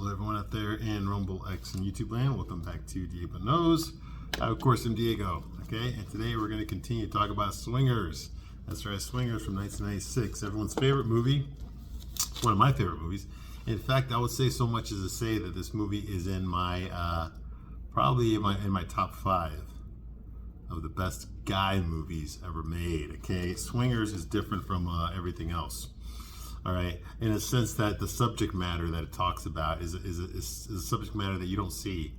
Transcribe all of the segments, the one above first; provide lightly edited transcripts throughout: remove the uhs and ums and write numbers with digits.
Hello, everyone out there in Rumble X and YouTube land. Welcome back to Diego Knows. I, of course, am Diego. Okay, and today we're going to continue to talk about Swingers. That's right, Swingers from 1996. Everyone's favorite movie. One of my favorite movies. In fact, I would say so much as to say that this movie is in my probably in my top 5 of the best guy movies ever made. Okay, Swingers is different from everything else. All right, in a sense that the subject matter that it talks about is a subject matter that you don't see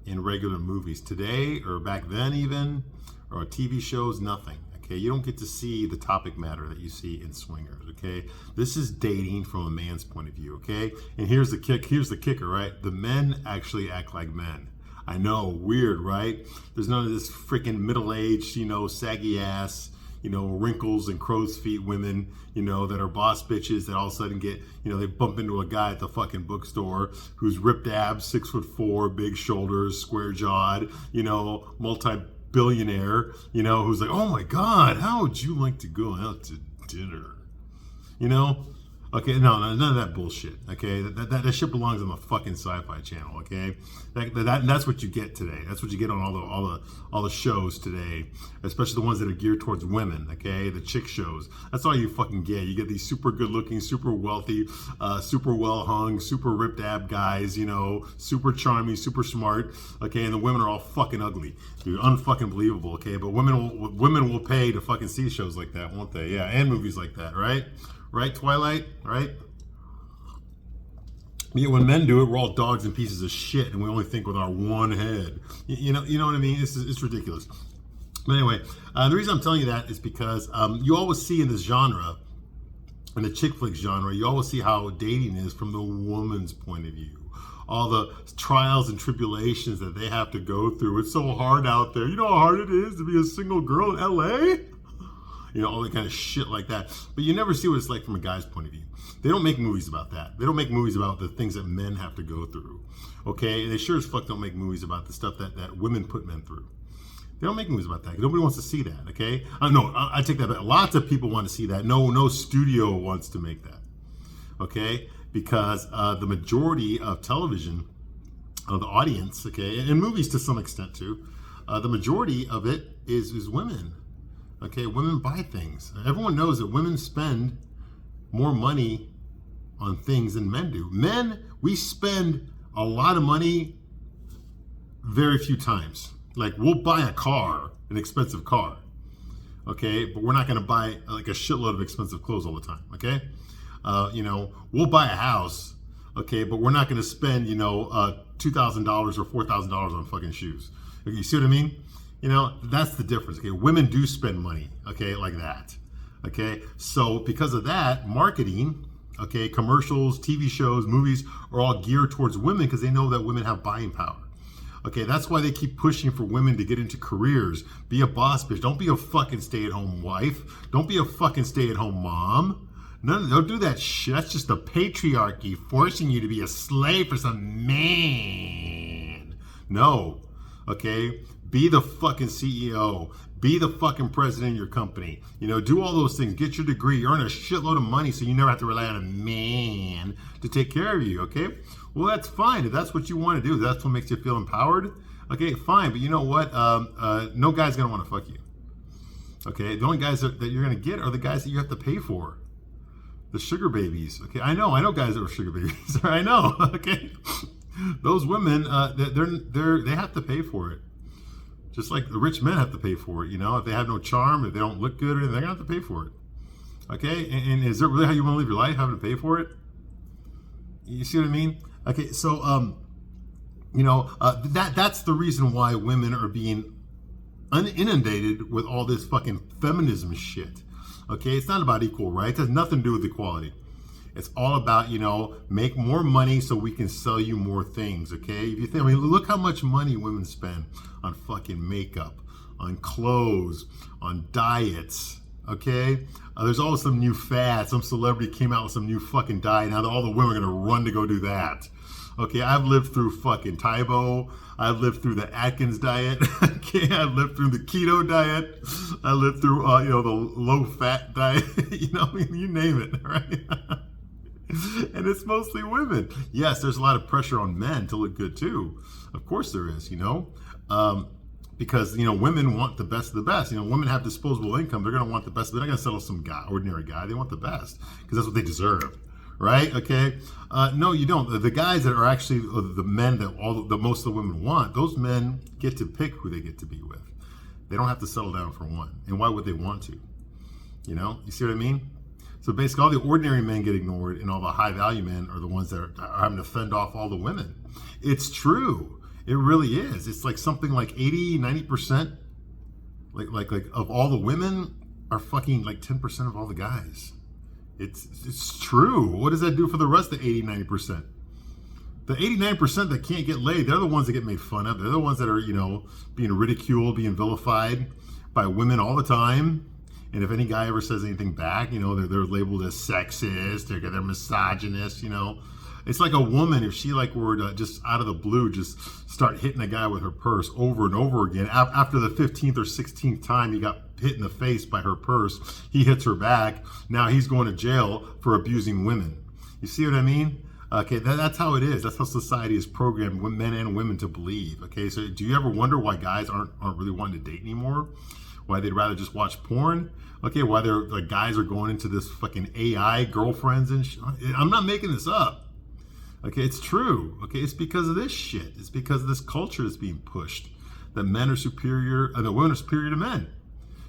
in regular movies today or back then even, or TV shows, nothing. Okay, you don't get to see the topic matter that you see in Swingers. Okay, this is dating from a man's point of view. Okay, and here's the kicker, right? The men actually act like men. I know, weird, right? There's none of this freaking middle-aged, saggy ass, wrinkles and crow's feet women, that are boss bitches that all of a sudden get, they bump into a guy at the fucking bookstore who's ripped abs, 6'4", big shoulders, square jawed, multi-billionaire, who's like, oh my God, how would you like to go out to dinner? Okay, no, none of that bullshit. Okay, that shit belongs on the fucking Sci-Fi Channel. Okay, that's what you get today. That's what you get on all the shows today, especially the ones that are geared towards women. Okay, the chick shows. That's all you fucking get. You get these super good-looking, super wealthy, super well-hung, super ripped ab guys. Super charming, super smart. Okay, and the women are all fucking ugly. Dude, unfucking believable. Okay, but women will pay to fucking see shows like that, won't they? Yeah, and movies like that, right? Right, Twilight, right? Yet when men do it, we're all dogs and pieces of shit, and we only think with our one head. You know what I mean? It's ridiculous. But anyway, the reason I'm telling you that is because you always see in this genre, in the chick flick genre, you always see how dating is from the woman's point of view. All the trials and tribulations that they have to go through. It's so hard out there. You know how hard it is to be a single girl in LA? All that kind of shit like that. But you never see what it's like from a guy's point of view. They don't make movies about that. They don't make movies about the things that men have to go through. Okay? They sure as fuck don't make movies about the stuff that women put men through. They don't make movies about that. Nobody wants to see that, okay? No, I take that back. Lots of people want to see that. No studio wants to make that, okay? Because the majority of television, of the audience, okay, and movies to some extent too, the majority of it is women. Okay, women buy things. Everyone knows that women spend more money on things than men do. Men, we spend a lot of money very few times. Like, we'll buy a car, an expensive car, okay? But we're not gonna buy like a shitload of expensive clothes all the time, okay? We'll buy a house, okay? But we're not gonna spend, $2,000 or $4,000 on fucking shoes. Okay, you see what I mean? That's the difference, okay? Women do spend money, okay, like that, okay? So because of that, marketing, okay, commercials, TV shows, movies are all geared towards women because they know that women have buying power. Okay, that's why they keep pushing for women to get into careers. Be a boss bitch. Don't be a fucking stay-at-home wife. Don't be a fucking stay-at-home mom. Don't do that shit. That's just the patriarchy forcing you to be a slave for some man. No, okay? Be the fucking CEO. Be the fucking president of your company. Do all those things. Get your degree. Earn a shitload of money so you never have to rely on a man to take care of you, okay? Well, that's fine. If that's what you want to do, if that's what makes you feel empowered, okay, fine. But you know what? No guy's going to want to fuck you. Okay? The only guys that you're going to get are the guys that you have to pay for. The sugar babies. Okay? I know guys that are sugar babies. I know, okay? Those women, they have to pay for it. Just like the rich men have to pay for it, if they have no charm, if they don't look good, they're gonna have to pay for it. Okay, and is that really how you want to live your life, having to pay for it? You see what I mean? Okay, so that's the reason why women are being inundated with all this fucking feminism shit. Okay, it's not about equal rights. It has nothing to do with equality. It's all about, make more money so we can sell you more things, okay? If you think, look how much money women spend on fucking makeup, on clothes, on diets, okay? There's always some new fad. Some celebrity came out with some new fucking diet. Now all the women are gonna run to go do that. Okay, I've lived through fucking Tybo. I've lived through the Atkins diet. Okay, I've lived through the keto diet. I lived through, the low fat diet. You name it, right? And it's mostly women. Yes, there's a lot of pressure on men to look good too. Of course there is, because women want the best of the best. Women have disposable income. They're going to want the best. They're not going to settle some guy, ordinary guy. They want the best because that's what they deserve, right? Okay. No, you don't. The guys that are actually the men that most of the women want, those men get to pick who they get to be with. They don't have to settle down for one. And why would they want to? You see what I mean? So basically all the ordinary men get ignored and all the high value men are the ones that are having to fend off all the women. It's true. It really is. It's like something like 80, 90%, like of all the women are fucking like 10% of all the guys. It's true. What does that do for the rest of the 80, 90%? The 89% that can't get laid, they're the ones that get made fun of. They're the ones that are, being ridiculed, being vilified by women all the time. And if any guy ever says anything back, they're labeled as sexist, they're misogynist, It's like a woman, if she were to just out of the blue, just start hitting a guy with her purse over and over again. After the 15th or 16th time he got hit in the face by her purse, he hits her back. Now he's going to jail for abusing women. You see what I mean? Okay, that's how it is. That's how society is programmed, men and women, to believe. Okay, so do you ever wonder why guys aren't really wanting to date anymore? Why they'd rather just watch porn? Okay, why guys are going into this fucking AI girlfriends and I'm not making this up. Okay, it's true. Okay, it's because of this shit. It's because of this culture that's being pushed. That men are superior, and that women are superior to men.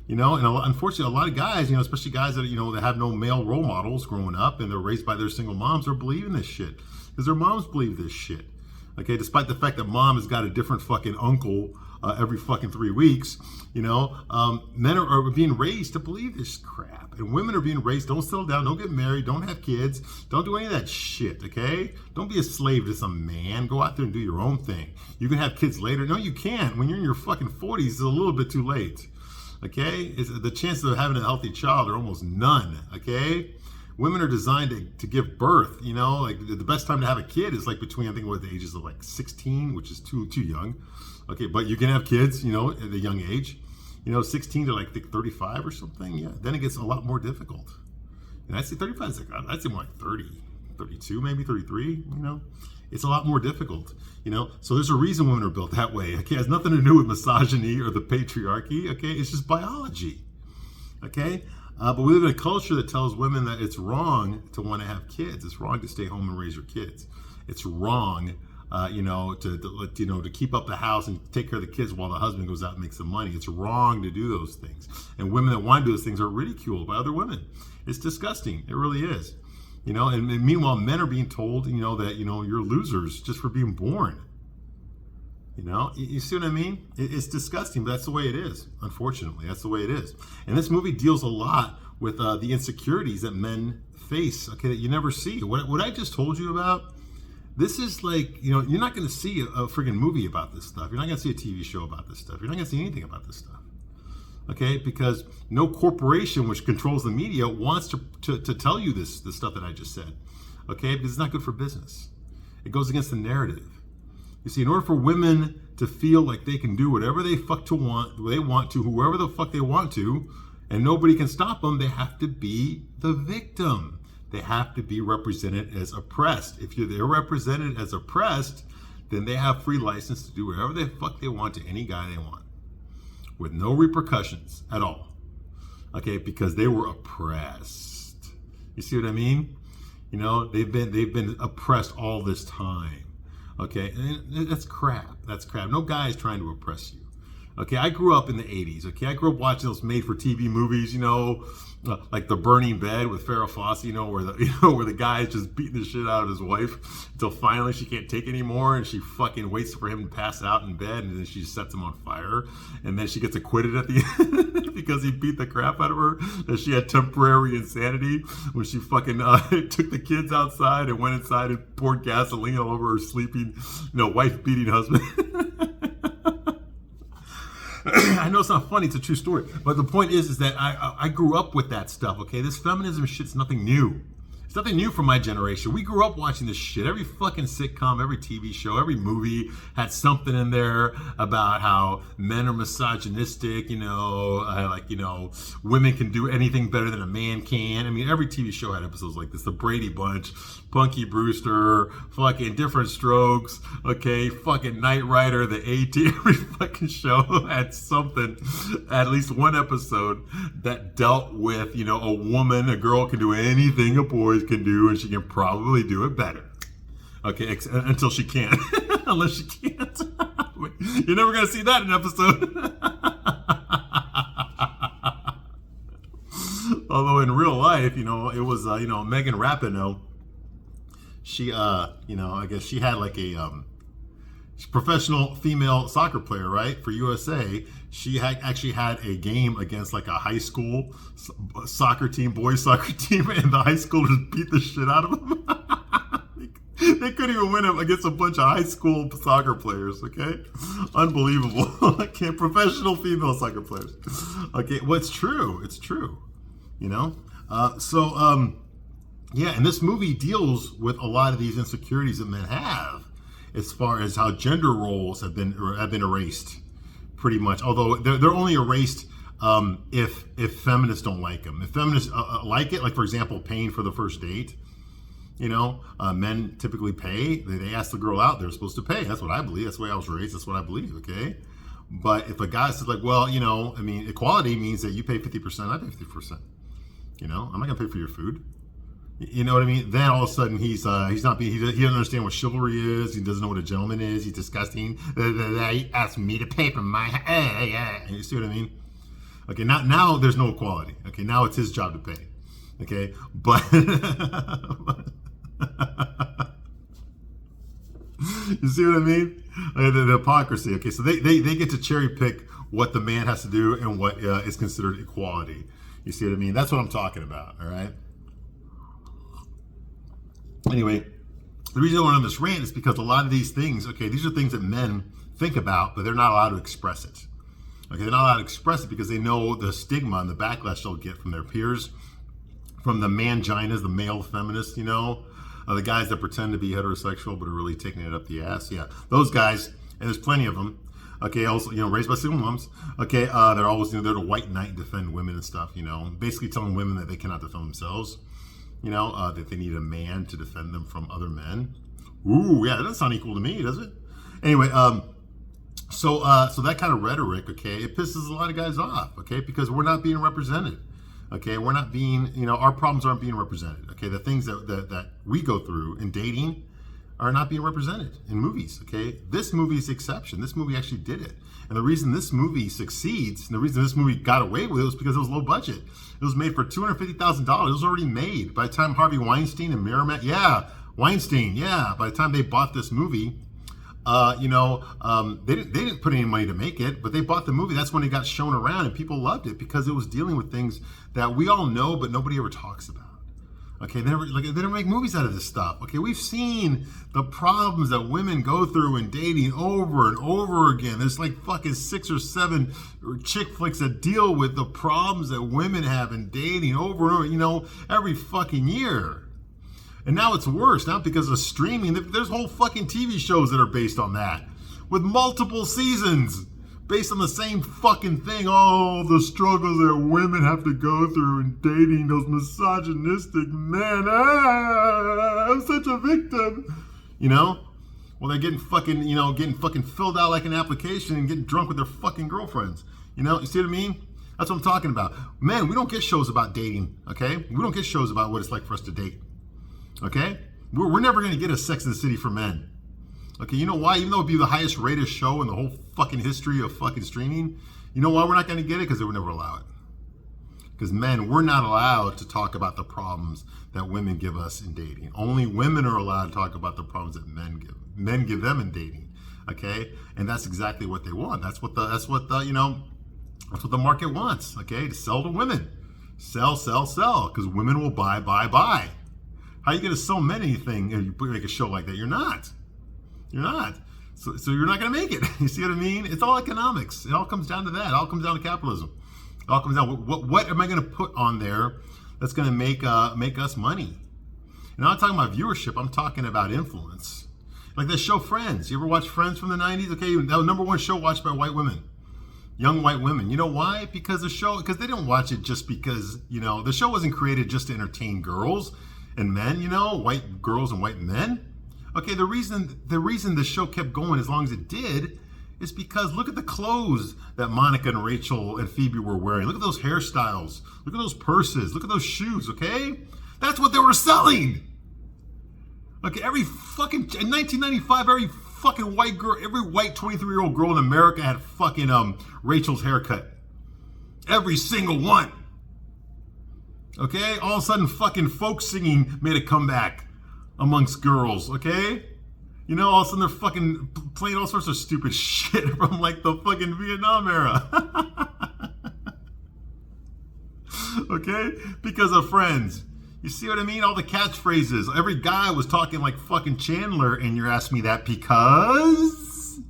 And unfortunately, a lot of guys, especially guys that, that have no male role models growing up and they're raised by their single moms, are believing this shit. Because their moms believe this shit. Okay, despite the fact that mom has got a different fucking uncle every fucking 3 weeks, men are being raised to believe this crap. And women are being raised, don't settle down, don't get married, don't have kids, don't do any of that shit, okay? Don't be a slave to some man. Go out there and do your own thing. You can have kids later. No, you can't. When you're in your fucking 40s, it's a little bit too late, okay? The chances of having a healthy child are almost none, okay? Women are designed to give birth, the best time to have a kid is between, I think, the ages of 16, which is too young. Okay, but you can have kids, at a young age, 16 to 35 or something. Yeah, then it gets a lot more difficult. And I'd say 35 is I'd say more 30, 32, maybe 33, It's a lot more difficult, So there's a reason women are built that way. Okay, it has nothing to do with misogyny or the patriarchy. Okay, it's just biology. Okay, but we live in a culture that tells women that it's wrong to want to have kids. It's wrong to stay home and raise your kids. It's wrong, to keep up the house and take care of the kids while the husband goes out and makes some money. It's wrong to do those things. And women that want to do those things are ridiculed by other women. It's disgusting. It really is. And meanwhile, men are being told, that, you're losers just for being born. You see what I mean? It's disgusting, but that's the way it is. Unfortunately, that's the way it is. And this movie deals a lot with the insecurities that men face, okay, that you never see. What I just told you about, this is you're not going to see a friggin' movie about this stuff. You're not going to see a TV show about this stuff. You're not going to see anything about this stuff. Okay, because no corporation which controls the media wants to tell you this stuff that I just said. Okay, because it's not good for business. It goes against the narrative. You see, in order for women to feel like they can do whatever they want to, whoever the fuck they want to, and nobody can stop them, they have to be the victim. They have to be represented as oppressed. If they're represented as oppressed, then they have free license to do whatever the fuck they want to any guy they want, with no repercussions at all. Okay, because they were oppressed. You see what I mean? They've been oppressed all this time. Okay, and that's crap. That's crap. No guy is trying to oppress you. Okay, I grew up in the 80s. Okay, I grew up watching those made-for-TV movies, like The Burning Bed with Farrah Fawcett, where the guy is just beating the shit out of his wife until finally she can't take anymore, and she fucking waits for him to pass out in bed, and then she sets him on fire, and then she gets acquitted at the end because he beat the crap out of her. That she had temporary insanity when she fucking took the kids outside and went inside and poured gasoline all over her sleeping, wife-beating husband. I know it's not funny, it's a true story. But the point is that I grew up with that stuff, okay? This feminism shit's nothing new. It's nothing new for my generation. We grew up watching this shit. Every fucking sitcom, every TV show, every movie had something in there about how men are misogynistic, women can do anything better than a man can. I mean, every TV show had episodes like this. The Brady Bunch, Punky Brewster, fucking Different Strokes, okay, fucking Knight Rider, the A-Team. Every fucking show had something, at least one episode that dealt with, a girl can do anything a boy can do, and she can probably do it better. Okay, until she can't. Unless she can't. You're never going to see that in an episode. Although in real life, it was, Megan Rapinoe. She, I guess she had like a professional female soccer player, right? For USA. She actually had a game against like a high school soccer team, boys soccer team, and the high schoolers beat the shit out of them. They couldn't even win against a bunch of high school soccer players, okay? Unbelievable. Professional female soccer players. Okay, well, it's true. It's true. And this movie deals with a lot of these insecurities that men have as far as how gender roles have been erased. Pretty much, although they're only erased if feminists don't like them. If feminists like it, like for example, paying for the first date, men typically pay. They ask the girl out; they're supposed to pay. That's what I believe. That's the way I was raised. That's what I believe. Okay, but if a guy says like, well, equality means that you pay 50%, I pay 50%. I'm not gonna pay for your food. You know what I mean? Then all of a sudden he doesn't understand what chivalry is. He doesn't know what a gentleman is. He's disgusting. He asked me to pay for my. You see what I mean? Okay, now there's no equality. Okay, now it's his job to pay. Okay, but you see what I mean? The hypocrisy. Okay, so they get to cherry pick what the man has to do and what is considered equality. You see what I mean? That's what I'm talking about. All right. Anyway, the reason I went on this rant is because a lot of these things, okay, these are things that men think about, but they're not allowed to express it. Okay, they're not allowed to express it because they know the stigma and the backlash they'll get from their peers, from the manginas, the male feminists, the guys that pretend to be heterosexual but are really taking it up the ass. Yeah, those guys, and there's plenty of them. Okay, also, raised by single moms. Okay, they're always, they're the white knight and defend women and stuff, basically telling women that they cannot defend themselves. That they need a man to defend them from other men. Ooh, yeah, that doesn't sound equal to me, does it? Anyway, so that kind of rhetoric, okay, it pisses a lot of guys off, okay, because we're not being represented, okay, we're not being, our problems aren't being represented, okay, the things that we go through in dating are not being represented in movies, okay? This movie is the exception. This movie actually did it. And the reason this movie succeeds, and the reason this movie got away with it was because it was low budget. It was made for $250,000. It was already made. By the time Harvey Weinstein and Weinstein, by the time they bought this movie, they didn't put any money to make it, but they bought the movie. That's when it got shown around and people loved it because it was dealing with things that we all know, but nobody ever talks about. Okay, they don't make movies out of this stuff. Okay, we've seen the problems that women go through in dating over and over again. There's like fucking 6 or 7 chick flicks that deal with the problems that women have in dating over and over, every fucking year. And now it's worse, not because of streaming. There's whole fucking TV shows that are based on that, with multiple seasons. Based on the same fucking thing, all the struggles that women have to go through in dating those misogynistic men. I'm such a victim. Well, they're getting fucking filled out like an application and getting drunk with their fucking girlfriends. You see what I mean? That's what I'm talking about. Man, we don't get shows about dating, okay? We don't get shows about what it's like for us to date, okay? We're never going to get a Sex and the City for men. Okay, you know why? Even though it'd be the highest rated show in the whole fucking history of fucking streaming, you know why we're not going to get it? Because they would never allow it. Because men, we're not allowed to talk about the problems that women give us in dating. Only women are allowed to talk about the problems that men give them in dating. Okay, and that's exactly what they want. That's what the market wants. Okay, to sell to women, sell, because women will buy. How are you going to sell men anything if you make a show like that? You're not. So you're not going to make it. You see what I mean? It's all economics. It all comes down to that. It all comes down to capitalism. It all comes down. What am I going to put on there that's going to make us money? And I'm not talking about viewership, I'm talking about influence. Like the show Friends. You ever watch Friends from the 90s? Okay, that was number one show watched by white women. Young white women. You know why? Because they didn't watch it just because, the show wasn't created just to entertain girls and men, white girls and white men. Okay, the reason the show kept going as long as it did is because look at the clothes that Monica and Rachel and Phoebe were wearing. Look at those hairstyles. Look at those purses. Look at those shoes, okay? That's what they were selling. Okay, in 1995, every fucking white girl, every white 23-year-old girl in America had fucking Rachel's haircut. Every single one. Okay? All of a sudden, fucking folk singing made a comeback amongst girls, okay? All of a sudden they're fucking playing all sorts of stupid shit from like the fucking Vietnam era. Okay? Because of Friends. You see what I mean? All the catchphrases. Every guy was talking like fucking Chandler, and you're asking me that because...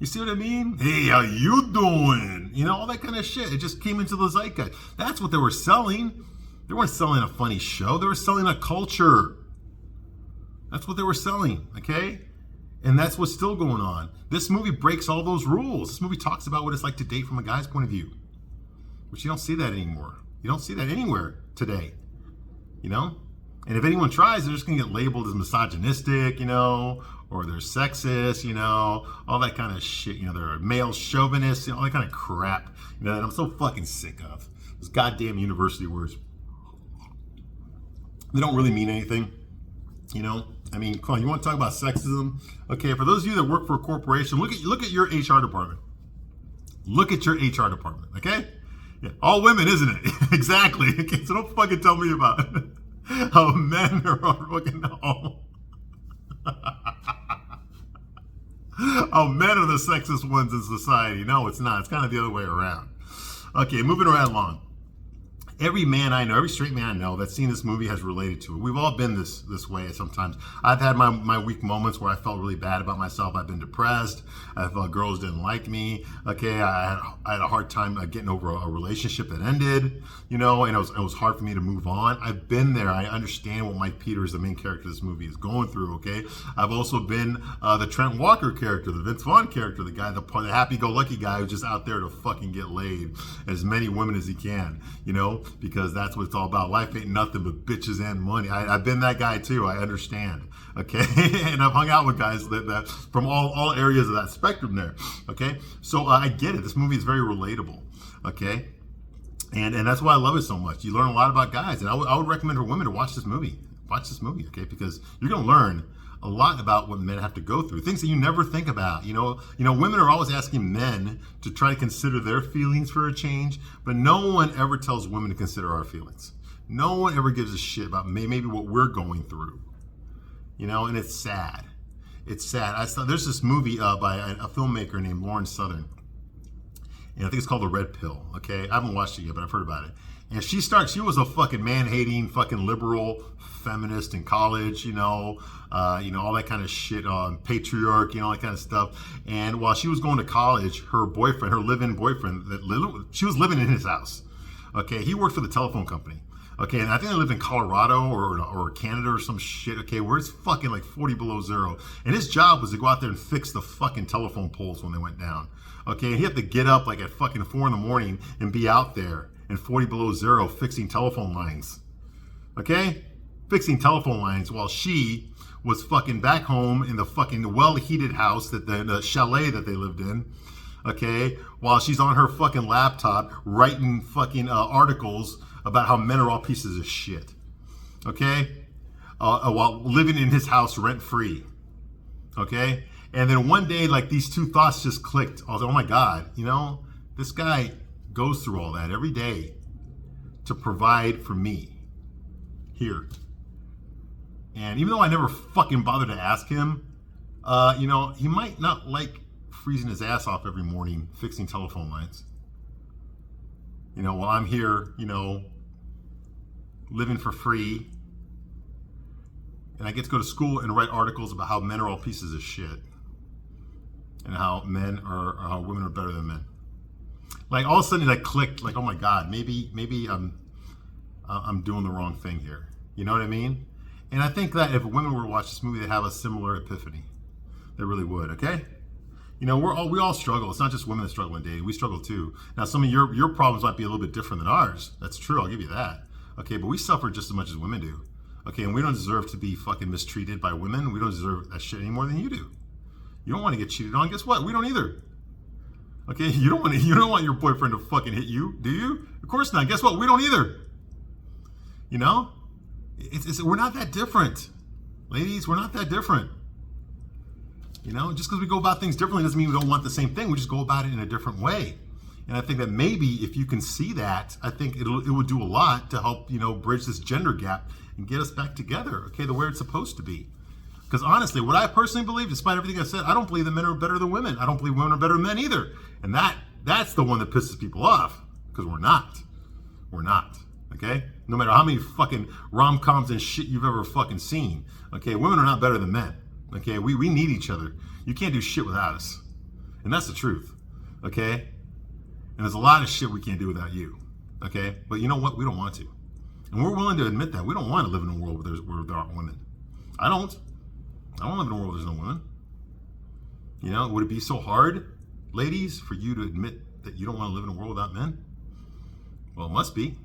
You see what I mean? Hey, how you doing? All that kind of shit. It just came into the zeitgeist. That's what they were selling. They weren't selling a funny show. They were selling a culture. That's what they were selling, okay? And that's what's still going on. This movie breaks all those rules. This movie talks about what it's like to date from a guy's point of view. Which you don't see that anymore. You don't see that anywhere today. And if anyone tries, they're just going to get labeled as misogynistic, or they're sexist, all that kind of shit. They're male chauvinists, all that kind of crap, that I'm so fucking sick of. Those goddamn university words. They don't really mean anything, I mean, come on, you want to talk about sexism? Okay, for those of you that work for a corporation, look at your HR department. Look at your HR department, okay? Yeah, all women, isn't it? Exactly. Okay, so don't fucking tell me about how men are fucking all. Oh, men are the sexist ones in society. No, it's not. It's kind of the other way around. Okay, moving right along. Every man I know, every straight man I know that's seen this movie has related to it. We've all been this way sometimes. I've had my weak moments where I felt really bad about myself. I've been depressed. I felt girls didn't like me. Okay, I had a hard time getting over a relationship that ended, and it was hard for me to move on. I've been there. I understand what Mike Peters, the main character of this movie, is going through, okay? I've also been the Trent Walker character, the Vince Vaughn character, the guy, the happy-go-lucky guy who's just out there to fucking get laid as many women as he can, because that's what it's all about. Life ain't nothing but bitches and money. I've been that guy too. I understand. Okay, and I've hung out with guys that from all areas of that spectrum there. Okay, so I get it. This movie is very relatable. Okay, and that's why I love it so much. You learn a lot about guys, and I would recommend for women to watch this movie. Watch this movie, okay, because you're gonna learn a lot about what men have to go through, things that you never think about. Women are always asking men to try to consider their feelings for a change, but no one ever tells women to consider our feelings. No one ever gives a shit about maybe what we're going through. And it's sad. It's sad. There's this movie by a filmmaker named Lauren Southern, and I think it's called The Red Pill. Okay, I haven't watched it yet, but I've heard about it. And she was a fucking man-hating, fucking liberal feminist in college, all that kind of shit, patriarchy, all that kind of stuff. And while she was going to college, her live-in boyfriend, she was living in his house. Okay, he worked for the telephone company. Okay, and I think they lived in Colorado or Canada or some shit. Okay, where it's fucking like 40 below zero. And his job was to go out there and fix the fucking telephone poles when they went down. Okay, and he had to get up like at fucking 4 a.m. and be out there in 40 below zero fixing telephone lines. Okay? Fixing telephone lines while she was fucking back home in the fucking well-heated house, that the chalet that they lived in. Okay? While she's on her fucking laptop writing fucking articles about how men are all pieces of shit. Okay? While living in his house rent-free. Okay? And then one day, like, these two thoughts just clicked. I was like, oh my God, this guy goes through all that every day to provide for me here. And even though I never fucking bothered to ask him, he might not like freezing his ass off every morning fixing telephone lines. While I'm here, living for free, and I get to go to school and write articles about how men are all pieces of shit, and how women are better than men. Like all of a sudden, it clicked. Like, oh my God, maybe I'm doing the wrong thing here. You know what I mean? And I think that if women were to watch this movie, they'd have a similar epiphany. They really would, okay? You know, we all struggle. It's not just women that struggle in dating. We struggle too. Now, some of your problems might be a little bit different than ours. That's true. I'll give you that. Okay, but we suffer just as much as women do. Okay, and we don't deserve to be fucking mistreated by women. We don't deserve that shit any more than you do. You don't want to get cheated on. Guess what? We don't either. Okay, you don't want your boyfriend to fucking hit you, do you? Of course not. Guess what? We don't either. You know, we're not that different, ladies. We're not that different. You know, just because we go about things differently doesn't mean we don't want the same thing. We just go about it in a different way. And I think that maybe if you can see that, I think it would do a lot to help, you know, bridge this gender gap and get us back together, okay, the way it's supposed to be. Because honestly, what I personally believe, despite everything I said, I don't believe that men are better than women. I don't believe women are better than men either. And that's the one that pisses people off, because we're not. We're not, okay? No matter how many fucking rom-coms and shit you've ever fucking seen, okay, women are not better than men, okay? We need each other. You can't do shit without us. And that's the truth, okay? And there's a lot of shit we can't do without you, okay? But you know what? We don't want to. And we're willing to admit that. We don't want to live in a world where there aren't women. I don't live in a world where there's no women. You know, would it be so hard, ladies, for you to admit that you don't want to live in a world without men? Well, it must be,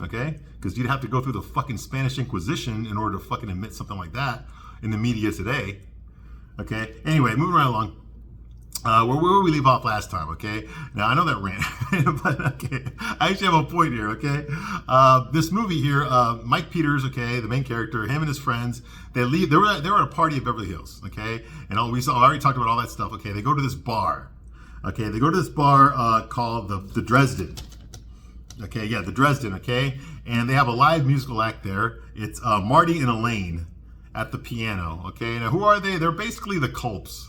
okay? Because you'd have to go through the fucking Spanish Inquisition in order to fucking admit something like that in the media today, okay? Anyway, moving right along. Where we leave off last time, okay? Now, I know that rant, but okay, I actually have a point here, okay? This movie here, Mike Peters, okay, the main character, him and his friends, they were at a party at Beverly Hills, okay? And I already talked about all that stuff, okay? They go to this bar, okay? They go to this bar called the Dresden, okay? Yeah, the Dresden, okay? And they have a live musical act there. It's Marty and Elaine at the piano, okay? Now, who are they? They're basically the Culps.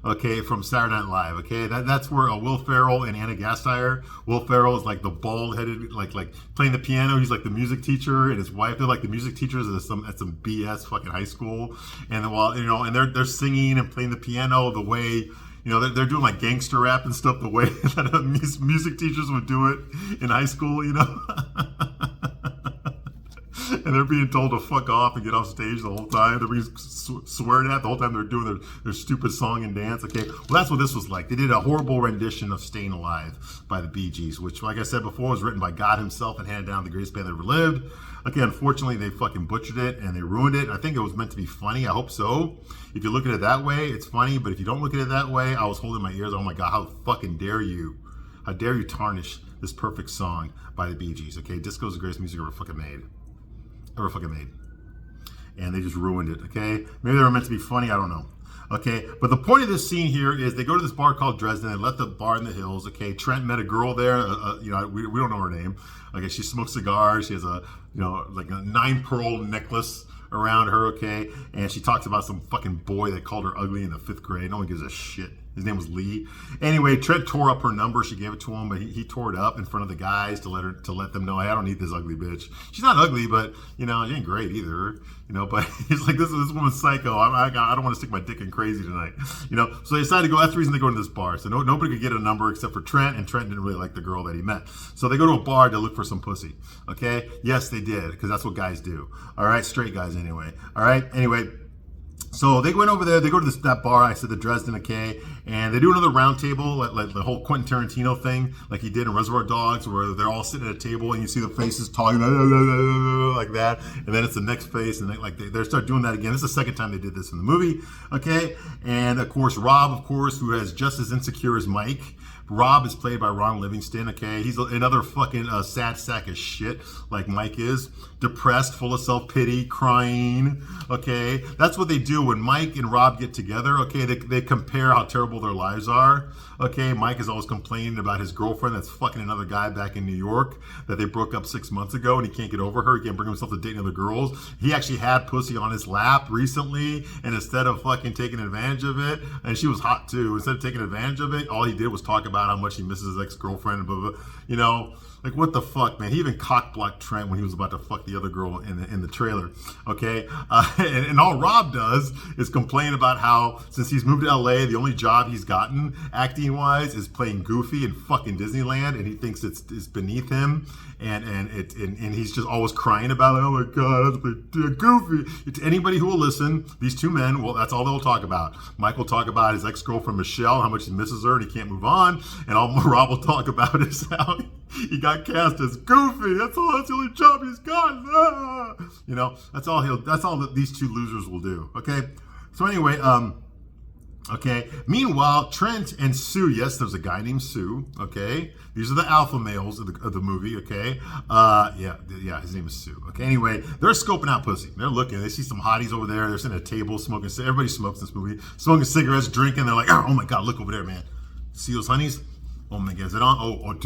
Okay, from Saturday Night Live. Okay, that's where Will Ferrell and Anna Gasteyer. Will Ferrell is like the bald-headed, like playing the piano. He's like the music teacher, and his wife, they're like the music teachers at some BS fucking high school. And while you know, and they're singing and playing the piano the way, you know, they're doing like gangster rap and stuff the way that music teachers would do it in high school. You know. And they're being told to fuck off and get off stage the whole time. They're being sweared at the whole time they're doing their stupid song and dance. Okay, well, that's what this was like. They did a horrible rendition of Staying Alive by the Bee Gees, which, like I said before, was written by God himself and handed down the greatest band that ever lived. Okay, unfortunately, they fucking butchered it and they ruined it. I think it was meant to be funny. I hope so. If you look at it that way, it's funny. But if you don't look at it that way, I was holding my ears. Oh my God, how fucking dare you? How dare you tarnish this perfect song by the Bee Gees? Okay, disco is the greatest music ever fucking made. And they just ruined it, okay? Maybe they were meant to be funny, I don't know. Okay, but the point of this scene here is they go to this bar called Dresden. They left the bar in the hills, okay? Trent met a girl there, you know, we don't know her name. Okay, she smokes cigars. She has a, you know, like a 9-pearl necklace around her, okay? And she talks about some fucking boy that called her ugly in the 5th grade. No one gives a shit. His name was Lee. Anyway, Trent tore up her number. She gave it to him, but he tore it up in front of the guys to let them know, hey, I don't need this ugly bitch. She's not ugly, but you know, she ain't great either. You know, but he's like, this woman's psycho. I don't want to stick my dick in crazy tonight. You know, so they decided to go. That's the reason they go to this bar. So nobody could get a number except for Trent, and Trent didn't really like the girl that he met. So they go to a bar to look for some pussy. Okay, yes, they did, because that's what guys do. All right, straight guys anyway. All right, anyway. So they went over there. They go to that bar. I said the Dresden, okay, and they do another round table, like the whole Quentin Tarantino thing, like he did in Reservoir Dogs, where they're all sitting at a table and you see the faces talking like that, and then it's the next face, and they start doing that again. This is the second time they did this in the movie, okay. And of course, Rob, who has just as insecure as Mike. Rob is played by Ron Livingston, okay? He's another fucking sad sack of shit like Mike is. Depressed, full of self-pity, crying, okay? That's what they do when Mike and Rob get together, okay? They compare how terrible their lives are, okay? Mike is always complaining about his girlfriend that's fucking another guy back in New York that they broke up 6 months ago, and he can't get over her. He can't bring himself to dating other girls. He actually had pussy on his lap recently, and instead of fucking taking advantage of it, and she was hot too, instead of taking advantage of it, all he did was talk about how much he misses his ex-girlfriend and blah, blah, blah. You know, like what the fuck, man? He even cock-blocked Trent when he was about to fuck the the other girl in the trailer. Okay, and all Rob does is complain about how since he's moved to LA, the only job he's gotten acting wise is playing Goofy in fucking Disneyland, and he thinks it's beneath him, and he's just always crying about it. Oh my god, I have to play Goofy. To anybody who will listen, these two men, well, that's all they'll talk about. Mike will talk about his ex-girlfriend Michelle, how much he misses her and he can't move on, and all Rob will talk about is how he got cast as Goofy. That's the only job he's got. Ah! You know, that's all that these two losers will do. Okay, so anyway, okay. Meanwhile, Trent and Sue. Yes, there's a guy named Sue. Okay, these are the alpha males of the movie. Okay, yeah, his name is Sue. Okay, anyway, they're scoping out pussy. They're looking. They see some hotties over there. They're sitting at a table smoking. Everybody smokes in this movie. Smoking cigarettes, drinking. They're like, oh my god, look over there, man. See those honeys? Oh my god, is it on?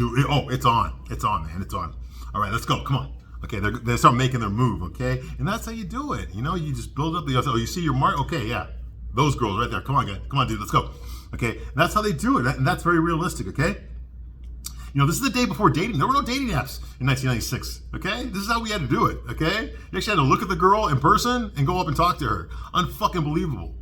It's on. It's on, man. It's on. All right, let's go. Come on. Okay, they start making their move. Okay, and that's how you do it. You know, you just build up the. Oh, you see your mark. Okay, yeah. Those girls right there. Come on, guys. Come on, dude. Let's go. Okay. And that's how they do it. And that's very realistic. Okay. You know, this is the day before dating. There were no dating apps in 1996. Okay. This is how we had to do it. Okay. You actually had to look at the girl in person and go up and talk to her. Unfucking believable.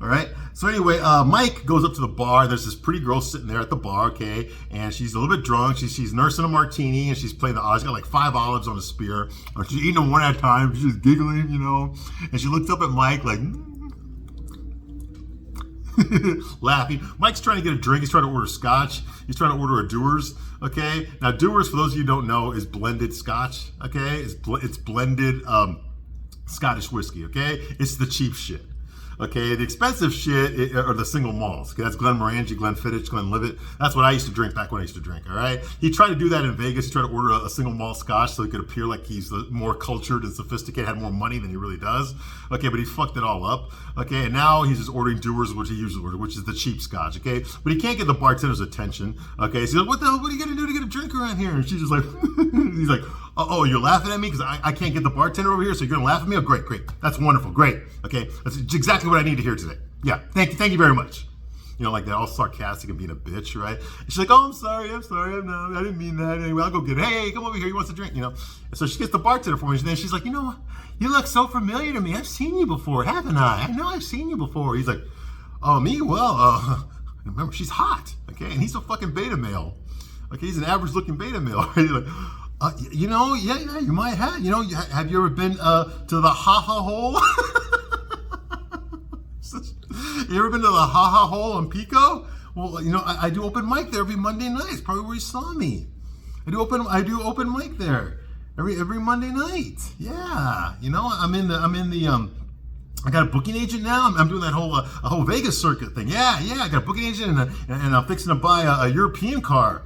All right. So anyway, Mike goes up to the bar. There's this pretty girl sitting there at the bar. Okay. And she's a little bit drunk. She's nursing a martini and she's playing the odds. She's got like 5 olives on a spear. She's eating them one at a time. She's just giggling, you know. And she looks up at Mike like, laughing. Mike's trying to get a drink. He's trying to order scotch. He's trying to order a Dewar's. Okay. Now, Dewar's, for those of you who don't know, is blended scotch. Okay. It's blended Scottish whiskey. Okay. It's the cheap shit. Okay, the expensive shit are the single malts. Okay, that's Glenmorangie, Glenfiddich, Glenlivet. That's what I used to drink back when I used to drink, all right? He tried to do that in Vegas. He tried to order a single malt scotch so he could appear like he's more cultured and sophisticated, had more money than he really does. Okay, but he fucked it all up. Okay, and now he's just ordering Dewar's, which he usually orders, which is the cheap scotch, okay? But he can't get the bartender's attention, okay? So he's like, what the hell, what are you gonna do to get a drink around here? And she's just like, he's like, oh, you're laughing at me because I can't get the bartender over here, so you're gonna laugh at me? Oh, great. That's wonderful, great. Okay, that's exactly what I need to hear today. Yeah, thank you very much. You know, like that, all sarcastic and being a bitch, right? And she's like, oh, I'm sorry, I didn't mean that. Anyway, I'll go get it. Hey, come over here, he wants a drink, you know? And so she gets the bartender for me, and then she's like, you know, you look so familiar to me. I've seen you before, haven't I? I know I've seen you before. He's like, oh, me? Well, remember, she's hot, okay? And he's a fucking beta male. Okay, he's an average-looking beta male. He's like, you know, yeah, you might have. You know, have you ever been to the Ha-Ha Hole? You ever been to the Ha-Ha Hole on Pico? Well, you know, I do open mic there every Monday night. It's probably where you saw me. I do open mic there every Monday night. Yeah, you know, I'm in the I got a booking agent now. I'm doing that whole Vegas circuit thing. Yeah, I got a booking agent and I'm fixing to buy a European car.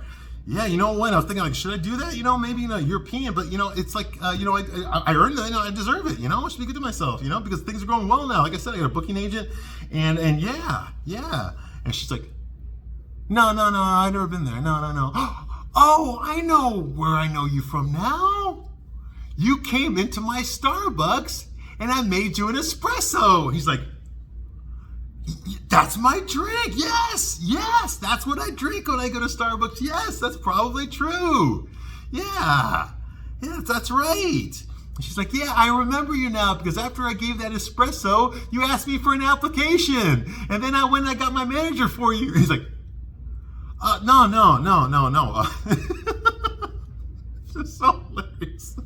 Yeah, you know what? I was thinking, like, should I do that? You know, maybe European, but you know, it's like, you know, I earned it. You know, I deserve it. You know, I should be good to myself. You know, because things are going well now. Like I said, I got a booking agent, and yeah. And she's like, no, I've never been there. No. Oh, I know where I know you from now. You came into my Starbucks, and I made you an espresso. He's like, that's my drink. Yes, that's what I drink when I go to Starbucks. Yes, that's probably true. Yeah, that's right. She's like, yeah, I remember you now because after I gave that espresso, you asked me for an application, and then I went and I got my manager for you. He's like, no. It's just so hilarious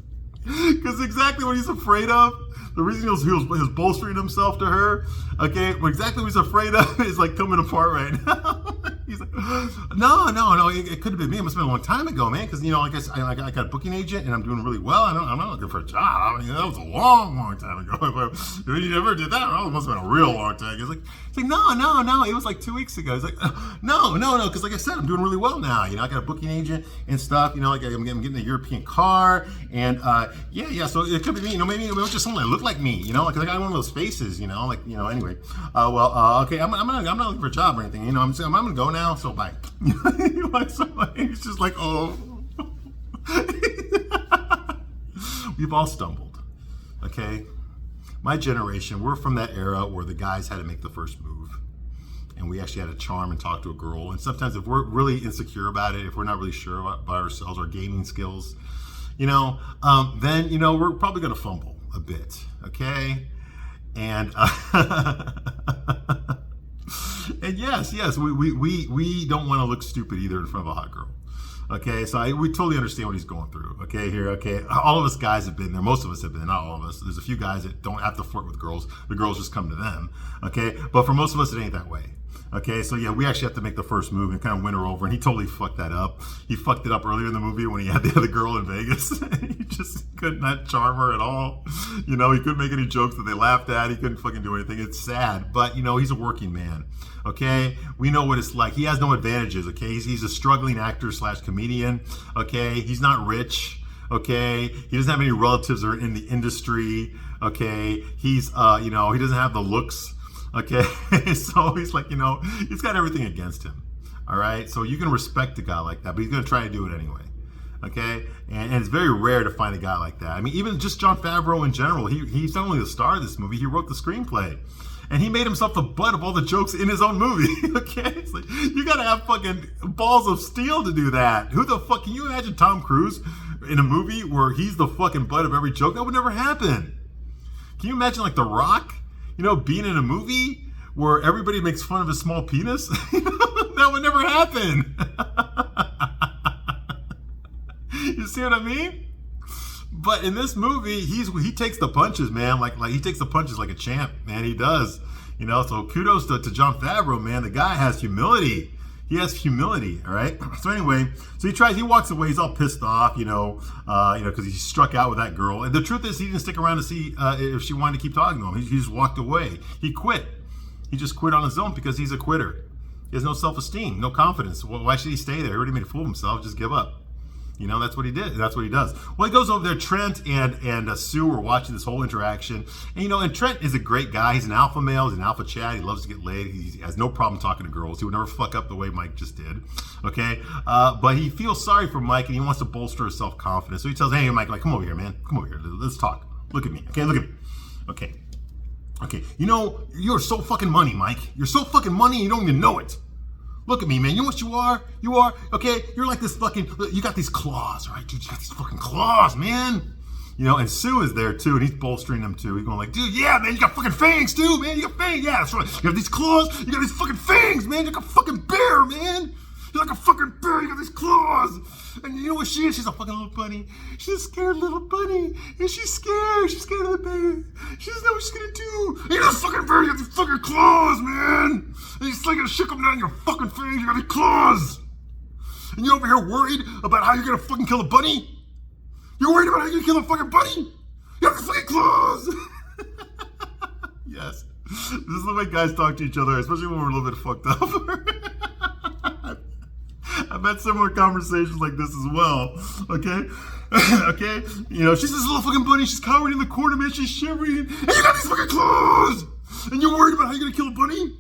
because exactly what he's afraid of. The reason he was bolstering himself to her, okay, what exactly what he's afraid of is like coming apart right now. He's like, no, it could have been me. It must have been a long time ago, man, because, you know, like I got a booking agent and I'm doing really well. I'm not looking for a job. I mean, that was a long time ago. If you never did that, well, it must have been a real long time. It's like no, it was like 2 weeks ago. He's like, no, because like I said, I'm doing really well now. You know, I got a booking agent and stuff. You know, like I'm getting a European car, and yeah. So it could be me. You know, maybe it was just someone that looked like me. You know, like I got one of those faces. You know, like, you know. Anyway, okay. I'm not looking for a job or anything. You know, I'm gonna go now. So bye. He's just like, oh. We've all stumbled. Okay. My generation, we're from that era where the guys had to make the first move. And we actually had to charm and talk to a girl. And sometimes if we're really insecure about it, if we're not really sure about ourselves, our gaming skills, then we're probably gonna fumble a bit, okay? And and yes, we don't want to look stupid either in front of a hot girl. Okay, so we totally understand what he's going through. Okay, here, okay, all of us guys have been there. Most of us have been, not all of us. There's a few guys that don't have to flirt with girls. The girls just come to them. Okay, but for most of us, it ain't that way. Okay, so yeah, we actually have to make the first move and kind of win her over, and he totally fucked that up. He fucked it up earlier in the movie when he had the other girl in Vegas. He just could not charm her at all. He couldn't make any jokes that they laughed at. He couldn't fucking do anything. It's sad, but he's a working man. Okay, we know what it's like. He has no advantages. Okay, he's a struggling actor / comedian. Okay, he's not rich. Okay, he doesn't have any relatives or in the industry. Okay, he's he doesn't have the looks. Okay, so he's like, he's got everything against him. All right, so you can respect a guy like that, but he's gonna try to do it anyway. Okay, and it's very rare to find a guy like that. I mean, even just Jon Favreau in general, he's not only the star of this movie, he wrote the screenplay. And he made himself the butt of all the jokes in his own movie. Okay, it's like, you gotta have fucking balls of steel to do that. Who the fuck, can you imagine Tom Cruise in a movie where he's the fucking butt of every joke? That would never happen. Can you imagine like The Rock, being in a movie where everybody makes fun of his small penis? That would never happen. You see what I mean? But in this movie, he takes the punches, man. Like he takes the punches like a champ, man. He does. So kudos to Jon Favreau, man. The guy has humility. He has humility, all right? So anyway, he walks away. He's all pissed off, because he struck out with that girl. And the truth is, he didn't stick around to see if she wanted to keep talking to him. He just walked away. He quit. He just quit on his own because he's a quitter. He has no self-esteem, no confidence. Well, why should he stay there? He already made a fool of himself. Just give up. That's what he did. That's what he does. Well, he goes over there. Trent and Sue are watching this whole interaction. And Trent is a great guy. He's an alpha male. He's an alpha Chad. He loves to get laid. He has no problem talking to girls. He would never fuck up the way Mike just did. Okay? But he feels sorry for Mike, and he wants to bolster his self-confidence. So he tells, hey, Mike, come over here, man. Come over here. Let's talk. Look at me. Okay, look at me. Okay. You're so fucking money, Mike. You're so fucking money, you don't even know it. Look at me, man. You know what you are? You are, okay? You're like this fucking, you got these claws, right? Dude, you got these fucking claws, man. And Sue is there too, and he's bolstering them too. He's going like, dude, yeah, man, you got fucking fangs too, man. You got fangs, yeah, that's right. You got these claws, you got these fucking fangs, man. You're like a fucking bear, man. You're like a fucking bear, you got these claws. And you know what she is? She's a fucking little bunny. She's a scared little bunny. And she's scared. She's scared of the bear. She doesn't know what she's gonna do. And you're a fucking bear, you got these fucking claws, man. And you're still gonna shook them down your fucking fangs, you got these claws. And you're over here worried about how you're gonna fucking kill a bunny? You're worried about how you're gonna kill a fucking bunny? You have these fucking claws. Yes. This is the way guys talk to each other, especially when we're a little bit fucked up. I've had similar conversations like this as well. Okay? Okay? She's this little fucking bunny. She's cowering in the corner, man. She's shivering. And you got these fucking claws! And you're worried about how you're gonna kill a bunny?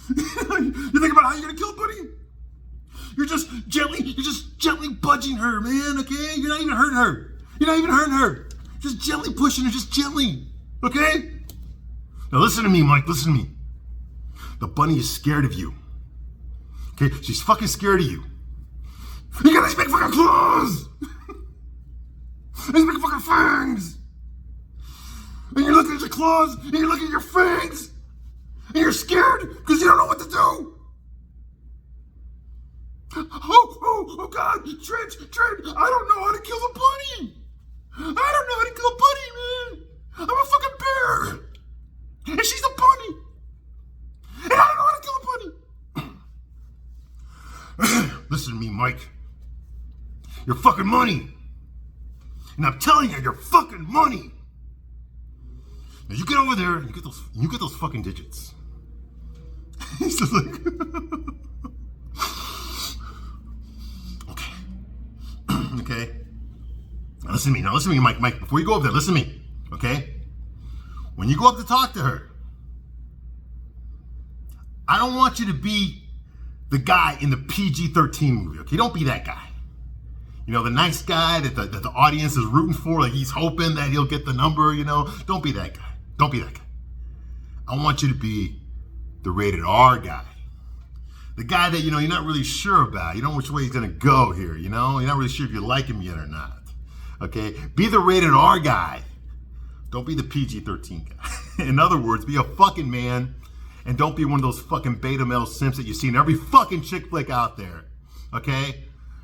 You think about how you're gonna kill a bunny? You're just gently budging her, man, okay? You're not even hurting her. Just gently pushing her, just gently. Okay? Now listen to me, Mike. Listen to me. The bunny is scared of you. Okay, she's fucking scared of you. You got these big fucking claws! These big fucking fangs! And you're looking at your claws, and you're looking at your fangs, and you're scared because you don't know what to do. Oh God, Trent, I don't know how to kill a bunny. I don't know how to kill a bunny, man. I'm a fucking bear. And she's a bunny. And I don't know how to kill a bunny. Listen to me, Mike. You're fucking money. And I'm telling you, you're fucking money. Now you get over there and you get those fucking digits. He's just like Okay. Now listen to me, Mike. Before you go over there, listen to me. Okay? When you go up to talk to her, I don't want you to be the guy in the PG-13 movie, okay? Don't be that guy. The nice guy that the audience is rooting for, like he's hoping that he'll get the number, Don't be that guy. I want you to be the rated R guy. The guy that, you're not really sure about. You don't know which way he's going to go here, You're not really sure if you like him yet or not. Okay? Be the rated R guy. Don't be the PG-13 guy. In other words, be a fucking man and don't be one of those fucking beta male simps that you see in every fucking chick flick out there. Okay?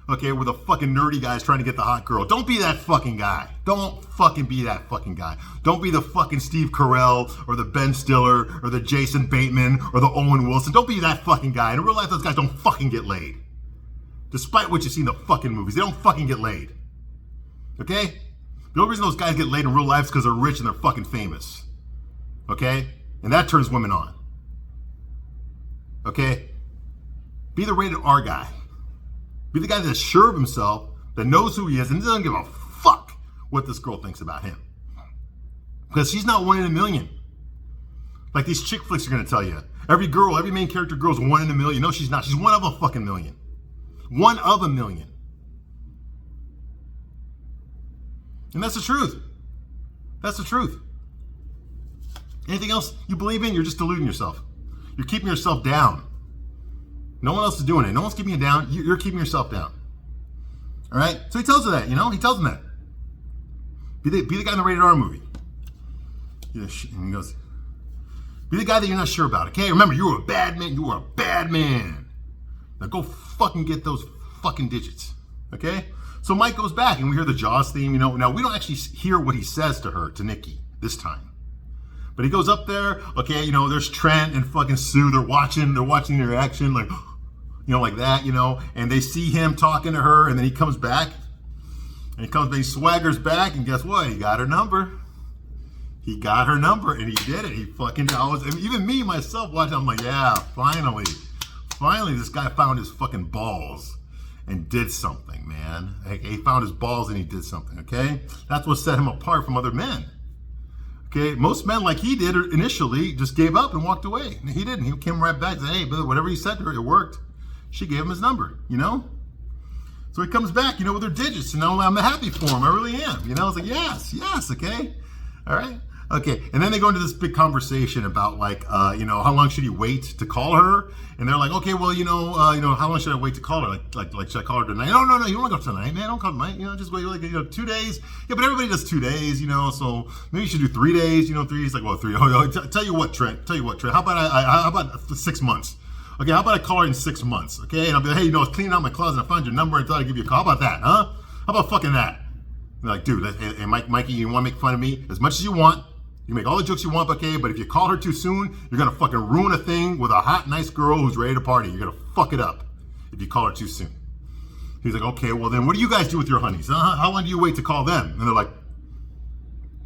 Okay, where the fucking nerdy guy's trying to get the hot girl. Don't be that fucking guy. Don't fucking be that fucking guy. Don't be the fucking Steve Carell or the Ben Stiller or the Jason Bateman or the Owen Wilson. Don't be that fucking guy. In real life, those guys don't fucking get laid. Despite what you see in the fucking movies, they don't fucking get laid. Okay? The only reason those guys get laid in real life is because they're rich and they're fucking famous. Okay? And that turns women on. Okay? Be the rated R guy. Be the guy that's sure of himself, that knows who he is, and doesn't give a fuck what this girl thinks about him. Because she's not one in a million. Like these chick flicks are going to tell you. Every main character girl is one in a million. No, she's not. She's one of a fucking million. One of a million. And that's the truth. That's the truth. Anything else you believe in, you're just deluding yourself. You're keeping yourself down. No one else is doing it. No one's keeping you down. You're keeping yourself down. All right? So he tells her that, He tells him that. Be the guy in the rated R movie. And he goes, be the guy that you're not sure about, okay? Remember, you were a bad man. You were a bad man. Now go fucking get those fucking digits, okay? So Mike goes back, and we hear the Jaws theme, Now, we don't actually hear what he says to Nikki this time. But he goes up there, okay, there's Trent and fucking Sue. They're watching their action, like, like that, and they see him talking to her, and then he comes back, and he swaggers back, and guess what? He got her number. He got her number, and he did it. He fucking, even me, myself, watching, I'm like, yeah, finally, this guy found his fucking balls and did something, man. He found his balls and he did something, okay? That's what set him apart from other men. Okay, most men, like he did initially, just gave up and walked away. And he didn't. He came right back and said, hey, but whatever he said to her, it worked. She gave him his number, So he comes back, with her digits. And I'm happy for him. I really am. I was like, yes, okay. All right. Okay. And then they go into this big conversation about how long should he wait to call her? And they're like, okay, well, how long should I wait to call her? Like should I call her tonight? No, you don't want to go tonight, man. Don't call tonight. Just wait 2 days. Yeah, but everybody does 2 days, so maybe you should do 3 days, 3 days, like, well, 3. Tell you what, Trent. How about 6 months? Okay, how about I call her in 6 months? Okay, and I'll be like, hey, I was cleaning out my closet, I found your number and thought I'd give you a call. How about that, huh? How about fucking that? And they're like, dude, hey, Mikey, you want to make fun of me as much as you want? You make all the jokes you want, okay, but if you call her too soon, you're going to fucking ruin a thing with a hot, nice girl who's ready to party. You're going to fuck it up if you call her too soon. He's like, okay, well then what do you guys do with your honeys? How long do you wait to call them? And they're like,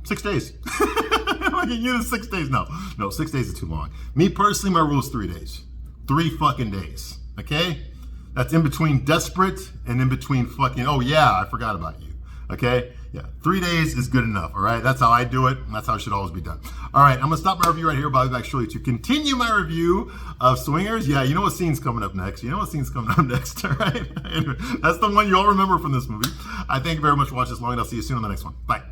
6 days. Like, you 6 days? No, 6 days is too long. Me personally, my rule is 3 days. 3 fucking days, okay? That's in between desperate and in between fucking, oh yeah, I forgot about you, okay? Yeah, 3 days is good enough, all right? That's how I do it, and that's how it should always be done. All right, I'm going to stop my review right here. I'll be back shortly to continue my review of Swingers. Yeah, you know what scene's coming up next. All right? Anyway, that's the one you all remember from this movie. I thank you very much for watching this long, and I'll see you soon on the next one. Bye.